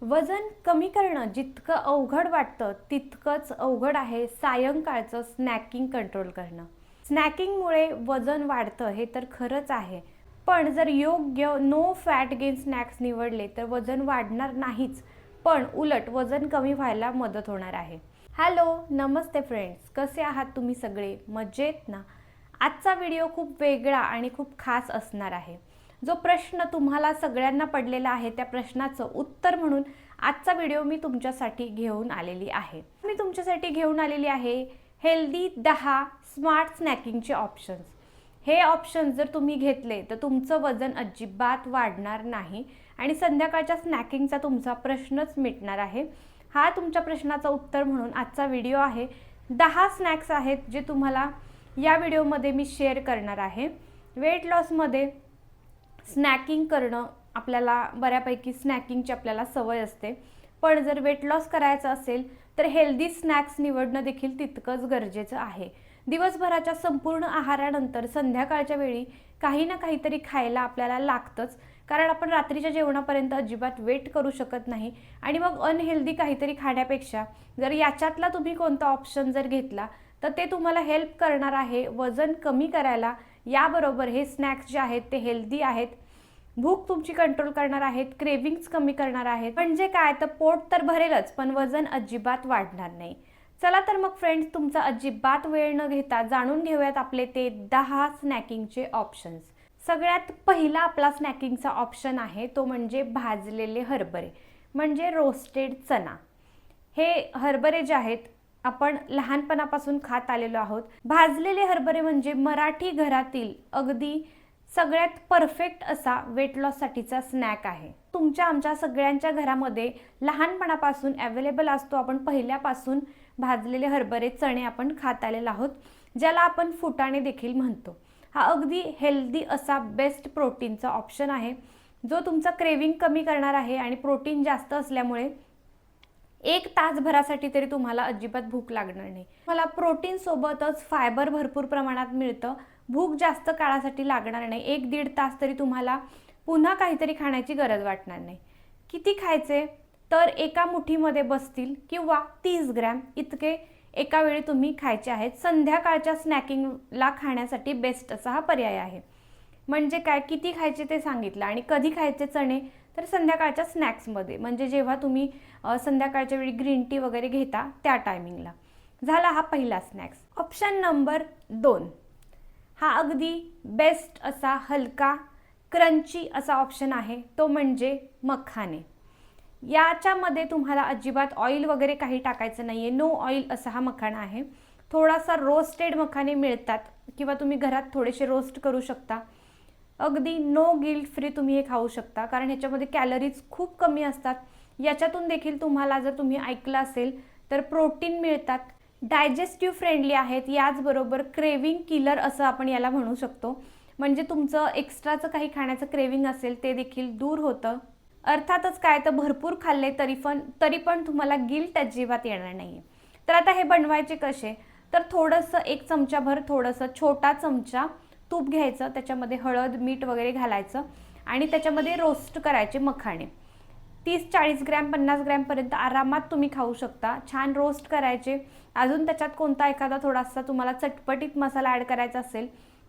वजन कमी करणं जितकं अवघड वाटतं तितकंच अवघड आहे सायंकाळचं स्नॅकिंग कंट्रोल करणं. स्नॅकिंगमुळे वजन वाढतं हे तर खरंच आहे, पण जर योग्य नो फॅट गेन स्नॅक्स निवडले तर वजन वाढणार नाहीच, पण उलट वजन कमी व्हायला मदत होणार आहे. हॅलो, नमस्ते फ्रेंड्स, कसे आहात तुम्ही सगळे? मजेत ना? आजचा व्हिडिओ खूप वेगळा आणि खूप खास असणार आहे. जो प्रश्न तुम्हाला सगळ्यांना पडलेला आहे त्या प्रश्नाचं उत्तर म्हणून आजचा व्हिडिओ मी तुमच्यासाठी घेऊन आलेली आहे. मी तुमच्यासाठी घेऊन आलेली आहे हेल्दी 10 स्मार्ट स्नॅकिंगचे ऑप्शन्स. हे ऑप्शन्स जर तुम्ही घेतले तर तुमचं वजन अजिबात वाढणार नाही आणि संध्याकाळच्या स्नॅकिंगचा तुमचा प्रश्नच मिटणार आहे. हा तुमच्या प्रश्नाचं उत्तर म्हणून आजचा व्हिडिओ आहे. 10 स्नॅक्स आहेत जे तुम्हाला या व्हिडिओमध्ये मी शेअर करणार आहे. वेट लॉसमध्ये स्नॅकिंग करणं आपल्याला बऱ्यापैकी स्नॅकिंगची आपल्याला सवय असते, पण जर वेट लॉस करायचं असेल तर हेल्दी स्नॅक्स निवडणं देखील तितकंच गरजेचं आहे. दिवसभराच्या संपूर्ण आहारानंतर संध्याकाळच्या वेळी काही ना काहीतरी खायला आपल्याला लागतंच, कारण आपण रात्रीच्या जेवणापर्यंत अजिबात वेट करू शकत नाही आणि मग अनहेल्दी काहीतरी खाण्यापेक्षा जर याच्यातला तुम्ही कोणता ऑप्शन जर घेतला तर ते तुम्हाला हेल्प करणार आहे वजन कमी करायला. याबरोबर हे स्नॅक्स जे आहेत ते हेल्दी आहेत, भूक तुमची कंट्रोल करणार आहेत, क्रेविंग्स कमी करणार आहेत. म्हणजे काय तर पोट तर भरेलच पण वजन अजिबात वाढणार नाही. चला तर मग फ्रेंड्स, तुमचा अजिबात वेळ न घेता जाणून घेऊयात आपले ते 10 स्नॅकिंगचे ऑप्शन्स. सगळ्यात पहिला आपला स्नॅकिंगचा ऑप्शन आहे तो म्हणजे भाजलेले हरभरे, म्हणजे रोस्टेड चना. हे हरभरे जे आहेत आपण लहानपणापासून खात आलेलो आहोत. भाजलेले हरभरे म्हणजे मराठी घरातील अगदी सगळ्यात परफेक्ट असा वेट लॉससाठीचा स्नॅक आहे. तुमच्या आमच्या सगळ्यांच्या घरामध्ये लहानपणापासून अवेलेबल असतो. आपण पहिल्यापासून भाजलेले हरभरे चणे आपण खात आलेलो आहोत, ज्याला आपण फुटाणे देखील म्हणतो. हा अगदी हेल्दी असा बेस्ट प्रोटीनचा ऑप्शन आहे, जो तुमचा क्रेविंग कमी करणार आहे आणि प्रोटीन जास्त असल्यामुळे 1 तासभरासाठी तरी तुम्हाला अजिबात भूक लागणार नाही. तुम्हाला प्रोटीन सोबतच फायबर भरपूर प्रमाणात मिळतं. भूक जास्त काळासाठी लागणार नाही. 1-1.5 तास तरी तुम्हाला पुन्हा काहीतरी खाण्याची गरज वाटणार नाही. किती खायचे तर एका मुठीमध्ये बसतील किंवा 30 ग्रॅम इतके एका वेळी तुम्ही खायचे आहेत. संध्याकाळच्या स्नॅकिंगला खाण्यासाठी बेस्ट असा हा पर्याय आहे. म्हणजे काय, किती खायचे ते सांगितलं आणि कधी खायचे चणे तर संध्याकाळच्या स्नॅक्समध्ये, म्हणजे जेव्हा तुम्ही संध्याकाळच्या वेळी ग्रीन टी वगैरे घेता त्या टायमिंगला. झाला हा पहिला स्नॅक्स. ऑप्शन नंबर 2 हा अगदी बेस्ट असा हलका क्रंची असा ऑप्शन आहे, तो म्हणजे मखाने. याच्यामध्ये तुम्हाला अजिबात ऑइल वगैरे काही टाकायचं नाही आहे. नो ऑइल असा हा मखाना आहे. थोडासा रोस्टेड मखाने मिळतात किंवा तुम्ही घरात थोडेसे रोस्ट करू शकता. अगदी नो गिल्ट फ्री तुम्ही हे खाऊ शकता, कारण ह्याच्यामध्ये कॅलरीज खूप कमी असतात. याच्यातून देखील तुम्हाला जर तुम्ही ऐकलं असेल तर प्रोटीन मिळतात, डायजेस्टिव्ह फ्रेंडली आहेत, याचबरोबर क्रेविंग किलर असं आपण याला म्हणू शकतो. म्हणजे तुमचं एक्स्ट्राचं काही खाण्याचं क्रेविंग असेल ते देखील दूर होतं. अर्थातच काय तर भरपूर खाल्ले तरी पण तुम्हाला गिल्ट अजिबात येणार नाही. तर आता हे बनवायचे कसे तर थोडंसं 1 चमचाभर थोडंसं छोटा चमचा तूप घ्यायचं, त्याच्यामध्ये हळद मीठ वगैरे घालायचं आणि त्याच्यामध्ये रोस्ट करायचे मखाणे. 30-40 ग्रॅम 50 ग्रॅमपर्यंत आरामात तुम्ही खाऊ शकता. छान रोस्ट करायचे. अजून त्याच्यात कोणता एखादा थोडासा तुम्हाला चटपटीत मसाला ॲड करायचा असेल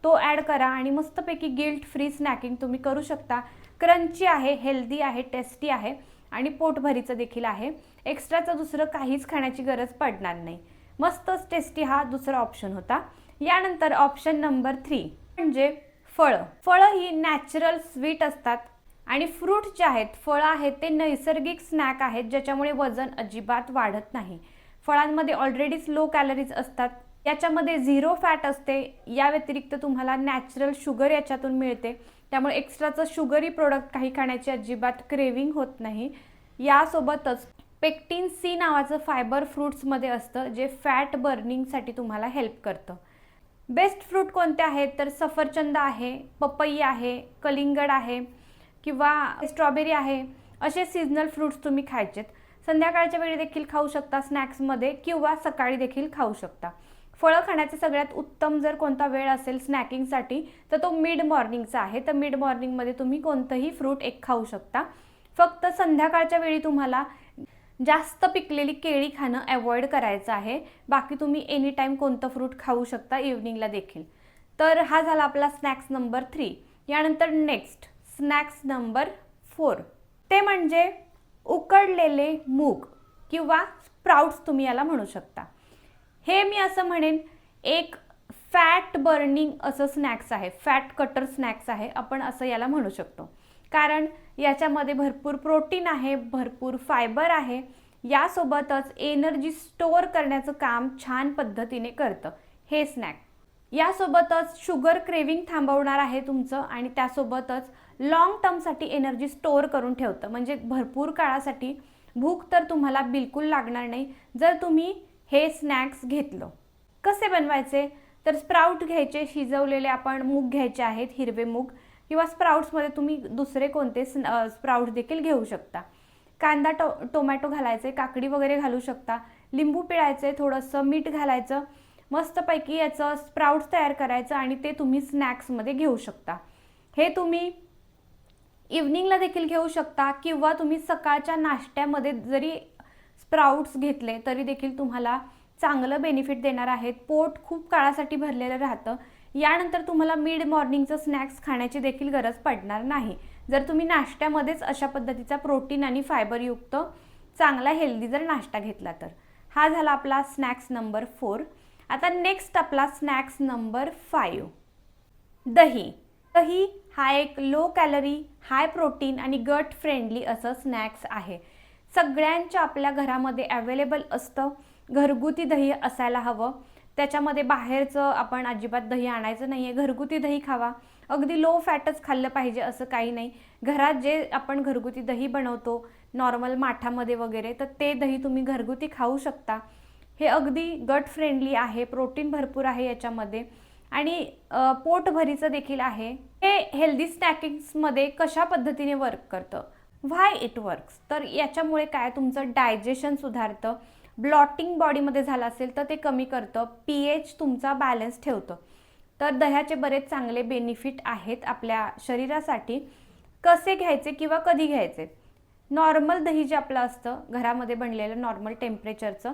तो ॲड करा आणि मस्तपैकी गिल्ट फ्री स्नॅकिंग तुम्ही करू शकता. क्रंची आहे, हेल्दी आहे, टेस्टी आहे आणि पोटभरीचं देखील आहे. एक्स्ट्राचं दुसरं काहीच खाण्याची गरज पडणार नाही. मस्तच टेस्टी हा दुसरा ऑप्शन होता. यानंतर ऑप्शन नंबर 3 म्हणजे फळं. फळं ही नॅचरल स्वीट असतात आणि फ्रूट जे आहेत, फळं आहेत ते नैसर्गिक स्नॅक आहेत, ज्याच्यामुळे वजन अजिबात वाढत नाही. फळांमध्ये ऑलरेडीच लो कॅलरीज असतात, याच्यामध्ये 0 फॅट असते. या व्यतिरिक्त तुम्हाला नॅचरल शुगर याच्यातून मिळते, त्यामुळे एक्स्ट्राचं शुगरी प्रोडक्ट काही खाण्याची अजिबात क्रेविंग होत नाही. यासोबतच पेक्टिन सी नावाचं फायबर फ्रूट्समध्ये असतं, जे फॅट बर्निंगसाठी तुम्हाला हेल्प करतं. बेस्ट फ्रूट कोणते आहेत तर सफरचंद आहे, पपई आहे, कलिंगड आहे किंवा स्ट्रॉबेरी आहे. असे सीजनल फ्रूट्स तुम्ही खायचेत. संध्याकाळच्या वेळी देखील खाऊ शकता स्नॅक्समध्ये किंवा सकाळी देखील खाऊ शकता. फळं खाण्याचा सगळ्यात उत्तम जर कोणता वेळ असेल स्नॅकिंगसाठी तर तो मिड मॉर्निंगचा आहे. तर मिड मॉर्निंगमध्ये तुम्ही कोणतंही फ्रूट एक खाऊ शकता. फक्त संध्याकाळच्या वेळी तुम्हाला जास्त पिकलेली केळी खाणं अवॉइड करायचं आहे. बाकी तुम्ही एनी टाइम कोणतं फ्रूट खाऊ शकता इव्हनिंगला देखील. तर हा झाला आपला स्नॅक्स नंबर 3. यानंतर नेक्स्ट स्नॅक्स नंबर 4 ते म्हणजे उकडलेले मूग किंवा स्प्राउट्स तुम्ही याला म्हणू शकता. हे मी असं म्हणेन एक फॅट बर्निंग असं स्नॅक्स आहे, फॅट कटर स्नॅक्स आहे, आपण असं याला म्हणू शकतो. कारण याच्यामध्ये भरपूर प्रोटीन आहे, भरपूर फायबर आहे, यासोबतच एनर्जी स्टोअर करण्याचं काम छान पद्धतीने करतं हे स्नॅक. यासोबतच शुगर क्रेविंग थांबवणार आहे तुमचं आणि त्यासोबतच लॉंग टर्मसाठी एनर्जी स्टोअर करून ठेवतं. म्हणजे भरपूर काळासाठी भूक तर तुम्हाला बिलकुल लागणार नाही जर तुम्ही हे स्नॅक्स घेतलं. कसे बनवायचे तर स्प्राउट घ्यायचे, शिजवलेले आपण मूग घ्यायचे आहेत, हिरवे मूग, किंवा स्प्राउट्समध्ये तुम्ही दुसरे कोणते स्प्राउट्स देखील घेऊ शकता. कांदा टोमॅटो घालायचे, काकडी वगैरे घालू शकता, लिंबू पिळायचे, थोडंसं मीठ घालायचं, मस्तपैकी याचं स्प्राउट्स तयार करायचं आणि ते तुम्ही स्नॅक्समध्ये घेऊ शकता. हे तुम्ही इव्हनिंगला देखील घेऊ शकता किंवा तुम्ही सकाळच्या नाश्त्यामध्ये जरी स्प्राउट्स घेतले तरी देखील तुम्हाला चांगलं बेनिफिट देणार आहेत. पोट खूप काळासाठी भरलेलं राहतं. यानंतर तुम्हाला मिड मॉर्निंगचं स्नॅक्स खाण्याची देखील गरज पडणार नाही जर तुम्ही नाश्त्यामध्येच अशा पद्धतीचा प्रोटीन आणि फायबरयुक्त चांगला हेल्दी जर नाश्ता घेतला तर. हा झाला आपला स्नॅक्स नंबर 4. आता नेक्स्ट आपला स्नॅक्स नंबर 5 दही. दही हा एक लो कॅलरी, हाय प्रोटीन आणि गट फ्रेंडली असं स्नॅक्स आहे. सगळ्यांच्या आपल्या घरामध्ये अवेलेबल असतं. घरगुती दही असायला हवं. त्याच्यामध्ये बाहेरचं आपण अजिबात दही आणायचं नाही आहे. घरगुती दही खावा. अगदी लो फॅटच खाल्लं पाहिजे असं काही नाही. घरात जे आपण घरगुती दही बनवतो नॉर्मल माठामध्ये वगैरे, तर ते दही तुम्ही घरगुती खाऊ शकता. हे अगदी गट फ्रेंडली आहे, प्रोटीन भरपूर आहे याच्यामध्ये आणि पोटभरीचं देखील आहे. हे हेल्दी स्नॅकिंग्समध्ये कशा पद्धतीने वर्क करतं, व्हाय इट वर्क्स, तर याच्यामुळे काय तुमचं डायजेशन सुधारतं, ब्लॉटिंग बॉडीमध्ये झालं असेल तर ते कमी करतं, pH तुमचा बॅलन्स ठेवतं. तर दह्याचे बरेच चांगले बेनिफिट आहेत आपल्या शरीरासाठी. कसे घ्यायचे किंवा कधी घ्यायचे? नॉर्मल दही जे आपलं असतं घरामध्ये बनलेलं नॉर्मल टेम्परेचरचं,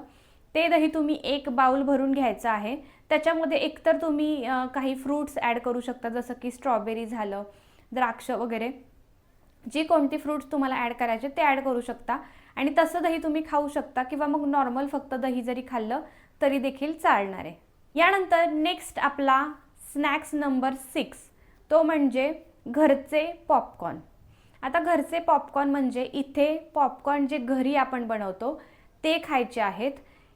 ते दही तुम्ही 1 बाउल भरून घ्यायचं आहे. त्याच्यामध्ये एकतर तुम्ही काही फ्रूट्स ॲड करू शकता, जसं की स्ट्रॉबेरी झालं, द्राक्ष वगैरे, जी कोणती फ्रूट्स तुम्हाला ॲड करायचे ते ॲड करू शकता आणि तसं दही तुम्ही खाऊ शकता किंवा मग नॉर्मल फक्त दही जरी खाल्लं तरी देखील चालणार आहे. यानंतर नेक्स्ट आपला स्नॅक्स नंबर 6 तो म्हणजे घरचे पॉपकॉर्न. आता घरचे पॉपकॉर्न म्हणजे इथे पॉपकॉर्न जे घरी आपण बनवतो ते खायचे आहेत.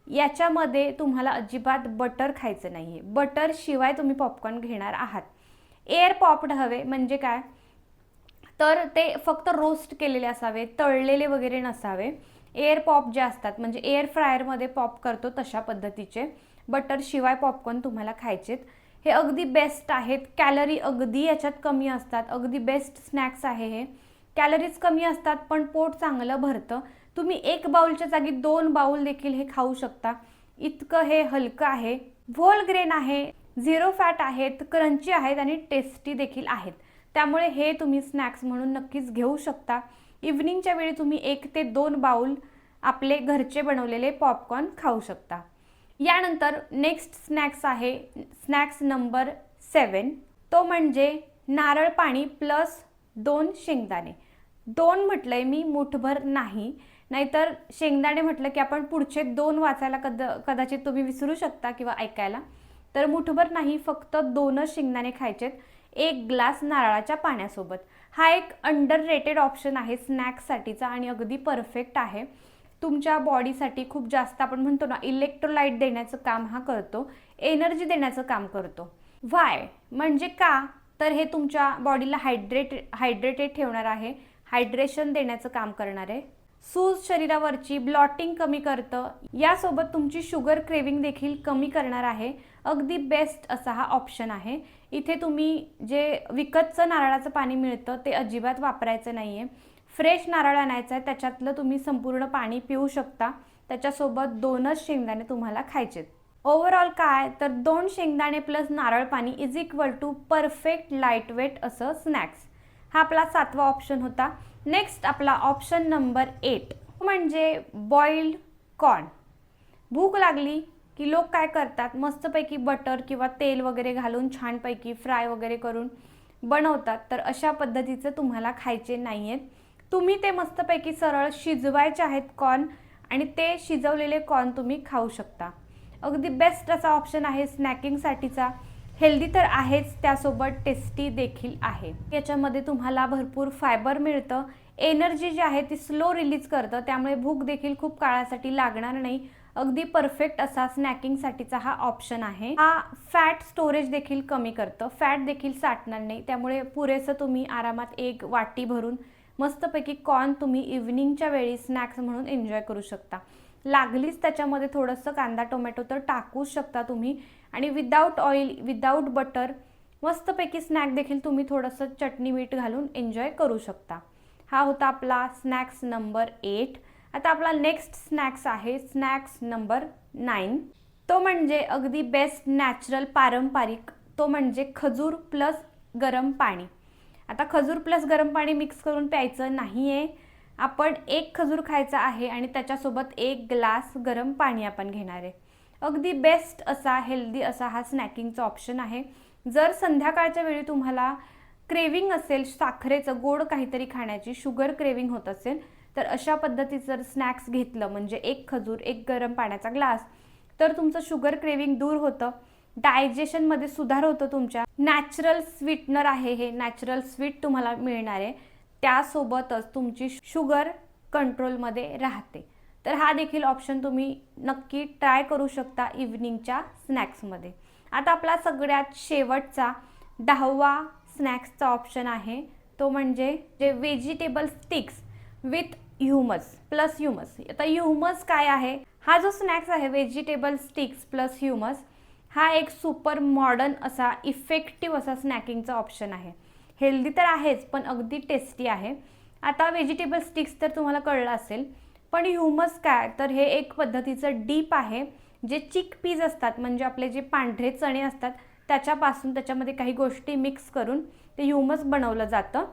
याच्यामध्ये तुम्हाला अजिबात बटर खायचं नाही आहे. बटर शिवाय तुम्ही पॉपकॉर्न घेणार आहात. एअर पॉप्ड हवे म्हणजे काय तर ते फक्त रोस्ट केलेले असावे, तळलेले वगैरे नसावे. एअर पॉप जे असतात म्हणजे एअर फ्रायरमध्ये पॉप करतो तशा पद्धतीचे बटर शिवाय पॉपकॉर्न तुम्हाला खायचेत. हे अगदी बेस्ट आहेत. कॅलरी अगदी याच्यात कमी असतात. अगदी बेस्ट स्नॅक्स आहे हे. कॅलरीज कमी असतात पण पोट चांगलं भरतं. तुम्ही 1 बाउलच्या जागी 2 बाउल देखील हे खाऊ शकता. इतकं हे हलकं आहे, व्होल ग्रेन आहे, 0 फॅट आहेत, क्रंची आहेत आणि टेस्टी देखील आहेत. त्यामुळे हे तुम्ही स्नॅक्स म्हणून नक्कीच घेऊ शकता. इव्हनिंगच्या वेळी तुम्ही 1 ते 2 बाउल आपले घरचे बनवलेले पॉपकॉर्न खाऊ शकता. यानंतर नेक्स्ट स्नॅक्स आहे स्नॅक्स नंबर 7 तो म्हणजे नारळ पाणी प्लस 2 शेंगदाणे. 2 म्हटलंय मी, मुठभर नाही, नाहीतर शेंगदाणे म्हटलं की आपण पुढचे 2 वाचायला कदाचित तुम्ही विसरू शकता किंवा ऐकायला. तर मुठभर नाही, फक्त 2च शेंगदाणे खायचेत 1 ग्लास नारळाच्या पाण्यासोबत. हा एक अंडररेटेड ऑप्शन आहे स्नॅक्ससाठीचा आणि अगदी परफेक्ट आहे. तुमच्या बॉडीसाठी खूप जास्त आपण म्हणतो ना इलेक्ट्रोलाइट देण्याचं काम हा करतो, एनर्जी देण्याचं काम करतो. व्हाय म्हणजे का तर हे तुमच्या बॉडीला हायड्रेटेड ठेवणार आहे, हायड्रेशन देण्याचं काम करणार आहे. सूज शरीरावरची ब्लॉटिंग कमी करतं. यासोबत तुमची शुगर क्रेविंग देखील कमी करणार आहे. अगदी बेस्ट असा हा ऑप्शन आहे. इथे तुम्ही जे विकतचं नारळाचं पाणी मिळतं ते अजिबात वापरायचं नाही आहे. फ्रेश नारळ आणायचं आहे, त्याच्यातलं तुम्ही संपूर्ण पाणी पिऊ शकता. त्याच्यासोबत 2च शेंगदाणे तुम्हाला खायचेत. ओव्हरऑल काय तर 2 शेंगदाणे प्लस नारळ पाणी is equal to perfect light weight असं स्नॅक्स. हा आपला 7वा ऑप्शन होता. नेक्स्ट आपला ऑप्शन नंबर 8 म्हणजे बॉइल्ड कॉर्न. भूक लागली की लोक काय करतात, मस्तपैकी बटर किंवा तेल वगैरे घालून छानपैकी फ्राय वगैरे करून बनवतात. तर अशा पद्धतीचं तुम्हाला खायचे नाही आहेत. तुम्ही ते मस्तपैकी सरळ शिजवायचे आहेत कॉर्न आणि ते शिजवलेले कॉर्न तुम्ही खाऊ शकता. अगदी बेस्ट असा ऑप्शन आहे स्नॅकिंगसाठीचा. हेल्दी तर आहेच, त्यासोबत टेस्टी देखील आहे. याच्यामध्ये तुम्हाला भरपूर फायबर मिळतं. एनर्जी जी आहे ती स्लो रिलीज करतं, त्यामुळे भूक देखील खूप काळासाठी लागणार नाही. अगदी परफेक्ट असा स्नॅकिंगसाठीचा हा ऑप्शन आहे. हा फॅट स्टोरेज देखील कमी करतं, फॅट देखील साठणार नाही. त्यामुळे पुरेसं तुम्ही आरामात एक वाटी भरून मस्तपैकी कॉर्न तुम्ही इव्हनिंगच्या वेळी स्नॅक्स म्हणून एन्जॉय करू शकता. लागलीच त्याच्यामध्ये थोडंसं कांदा टोमॅटो तर टाकूच शकता तुम्ही. आणि विदाऊट ऑइल, विदाऊट बटर मस्तपैकी स्नॅक देखील तुम्ही थोडंसं चटणी मीठ घालून एन्जॉय करू शकता. हा होता आपला स्नॅक्स नंबर 8. आता आपला नेक्स्ट स्नॅक्स आहे स्नॅक्स नंबर 9. तो म्हणजे अगदी बेस्ट नॅचरल पारंपरिक, तो म्हणजे खजूर प्लस गरम पाणी. आता खजूर प्लस गरम पाणी मिक्स करून प्यायचं नाही आहे. आपण एक खजूर खायचा आहे आणि त्याच्यासोबत 1 ग्लास गरम पाणी आपण घेणार आहे. अगदी बेस्ट असा हेल्दी असा हा स्नॅकिंगचा ऑप्शन आहे. जर संध्याकाळच्या वेळी तुम्हाला क्रेविंग असेल साखरेचं, गोड काहीतरी खाण्याची, शुगर क्रेविंग होत असेल, तर अशा पद्धतीचं जर स्नॅक्स घेतलं म्हणजे 1 खजूर 1 गरम पाण्याचा ग्लास, तर तुमचं शुगर क्रेविंग दूर होतं, डायजेशनमध्ये सुधार होतो तुमच्या. नॅचरल स्वीटनर आहे हे, नॅचरल स्वीट तुम्हाला मिळणार आहे. त्यासोबतच तुमची शुगर कंट्रोलमध्ये राहते. तर हा देखील ऑप्शन तुम्ही नक्की ट्राय करू शकता इव्हनिंगच्या स्नॅक्समध्ये. आता आपला सगळ्यात शेवटचा 10वा स्नॅक्सचा ऑप्शन आहे, तो म्हणजे जे vegetable sticks with humus plus humus. आता ह्युमस काय आहे? हा जो स्नॅक्स आहे व्हेजिटेबल स्टिक्स प्लस ह्युमस, हा एक सुपर मॉडर्न असा इफेक्टिव्ह असा स्नॅकिंगचा ऑप्शन आहे. हेल्दी तर आहेच पण अगदी टेस्टी आहे. आता व्हेजिटेबल स्टिक्स तर तुम्हाला कळलं असेल, पण ह्युमस काय, तर हे एक पद्धतीचं डीप आहे जे चिकपीज असतात, म्हणजे आपले जे पांढरे चणे असतात त्याच्यापासून त्याच्यामध्ये काही गोष्टी मिक्स करून ते ह्युमस बनवलं जातं.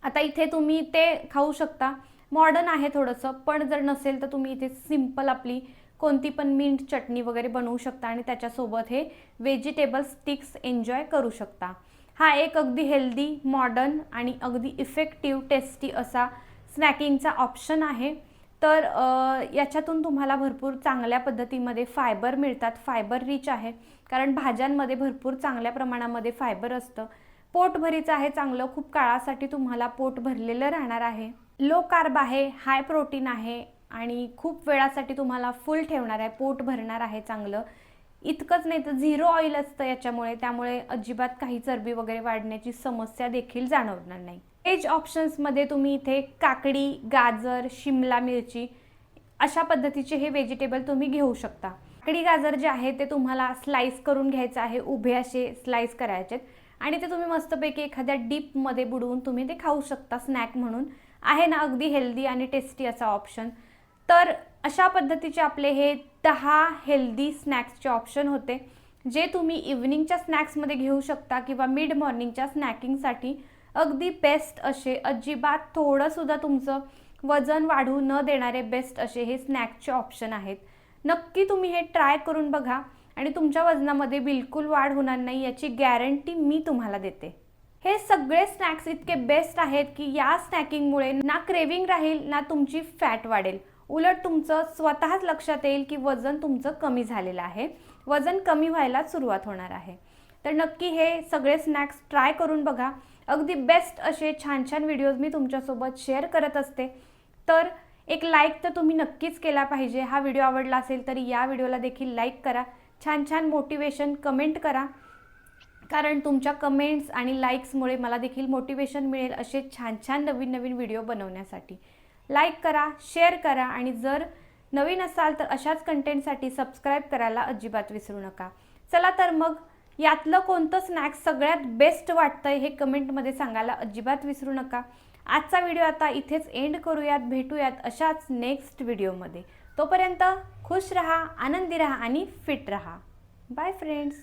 आता इथे तुम्ही ते खाऊ शकता. मॉडर्न आहे थोडंसं, पण जर नसेल तर तुम्ही इथे सिंपल आपली कोणती पण मिंट चटणी वगैरे बनवू शकता आणि त्याच्यासोबत हे व्हेजिटेबल स्टिक्स एन्जॉय करू शकता. हा एक अगदी हेल्दी, मॉडर्न आणि अगदी इफेक्टिव्ह टेस्टी असा स्नॅकिंगचा ऑप्शन आहे. तर याच्यातून तुम्हाला भरपूर चांगल्या पद्धतीमध्ये फायबर मिळतात. फायबर रिच आहे कारण भाज्यांमध्ये भरपूर चांगल्या प्रमाणामध्ये फायबर असतं. पोटभरीचं आहे चांगलं, खूप काळासाठी तुम्हाला पोट भरलेलं राहणार आहे. लो कार्ब आहे, हाय प्रोटीन आहे आणि खूप वेळासाठी तुम्हाला फुल ठेवणार आहे, पोट भरणार आहे चांगलं. इतकंच नाही तर 0 ऑइल असतं याच्यामुळे, त्यामुळे अजिबात काही चरबी वगैरे वाढण्याची समस्या देखील जाणवणार नाही. व्हेज ऑप्शन्समध्ये तुम्ही इथे काकडी, गाजर, शिमला मिरची अशा पद्धतीचे हे व्हेजिटेबल तुम्ही घेऊ शकता. काकडी गाजर जे आहे ते तुम्हाला स्लाइस करून घ्यायचं आहे, उभे असे स्लाइस करायचे आणि ते तुम्ही मस्तपैकी एखाद्या डीपमध्ये बुडवून तुम्ही ते खाऊ शकता स्नॅक म्हणून. आहे ना अगदी हेल्दी आणि टेस्टी असा ऑप्शन. तर अशा पद्धतीचे आपले हे 10 हेल्दी स्नॅक्सचे ऑप्शन होते, जे तुम्ही इव्हनिंगच्या स्नॅक्समध्ये घेऊ शकता किंवा मिड मॉर्निंगच्या स्नॅकिंगसाठी अगदी बेस्ट असे, अजिबात थोडंसुद्धा तुमचं वजन वाढू न देणारे बेस्ट असे हे स्नॅक्सचे ऑप्शन आहेत. नक्की तुम्ही हे ट्राय करून बघा आणि तुमच्या वजनामध्ये बिलकुल वाढ होणार नाही याची गॅरंटी मी तुम्हाला देते. हे सगळे स्नॅक्स इतके बेस्ट आहेत की या स्नॅकिंगमुळे ना क्रेविंग राहील ना तुमची फॅट वाढेल. उलट तुमचं स्वतःच लक्षात येईल की वजन तुमचं कमी झालेलं आहे, वजन कमी व्हायला सुरुवात होणार आहे. तर नक्की हे सगळे स्नॅक्स ट्राय करून बघा. अगदी बेस्ट असे छान छान व्हिडिओज मी तुमच्यासोबत शेअर करत असते. तर एक लाईक तर तुम्ही नक्कीच केला पाहिजे. हा व्हिडिओ आवडला असेल तर या व्हिडिओला देखील लाईक करा. छान छान मोटिवेशन कमेंट करा, कारण तुमच्या कमेंट्स आणि लाईक्समुळे मला देखील मोटिवेशन मिळेल असे छान छान नवीन नवीन व्हिडिओ बनवण्यासाठी. लाईक करा, शेअर करा आणि जर नवीन असाल तर अशाच कंटेंटसाठी सबस्क्राईब करायला अजिबात विसरू नका. चला तर मग यातलं कोणतं स्नॅक्स सगळ्यात बेस्ट वाटतंय हे कमेंटमध्ये सांगायला अजिबात विसरू नका. आजचा व्हिडिओ आता इथेच एंड करूयात. भेटूयात अशाच नेक्स्ट व्हिडिओमध्ये. तोपर्यंत खुश रहा, आनंदी रहा आणि फिट रहा. Bye friends.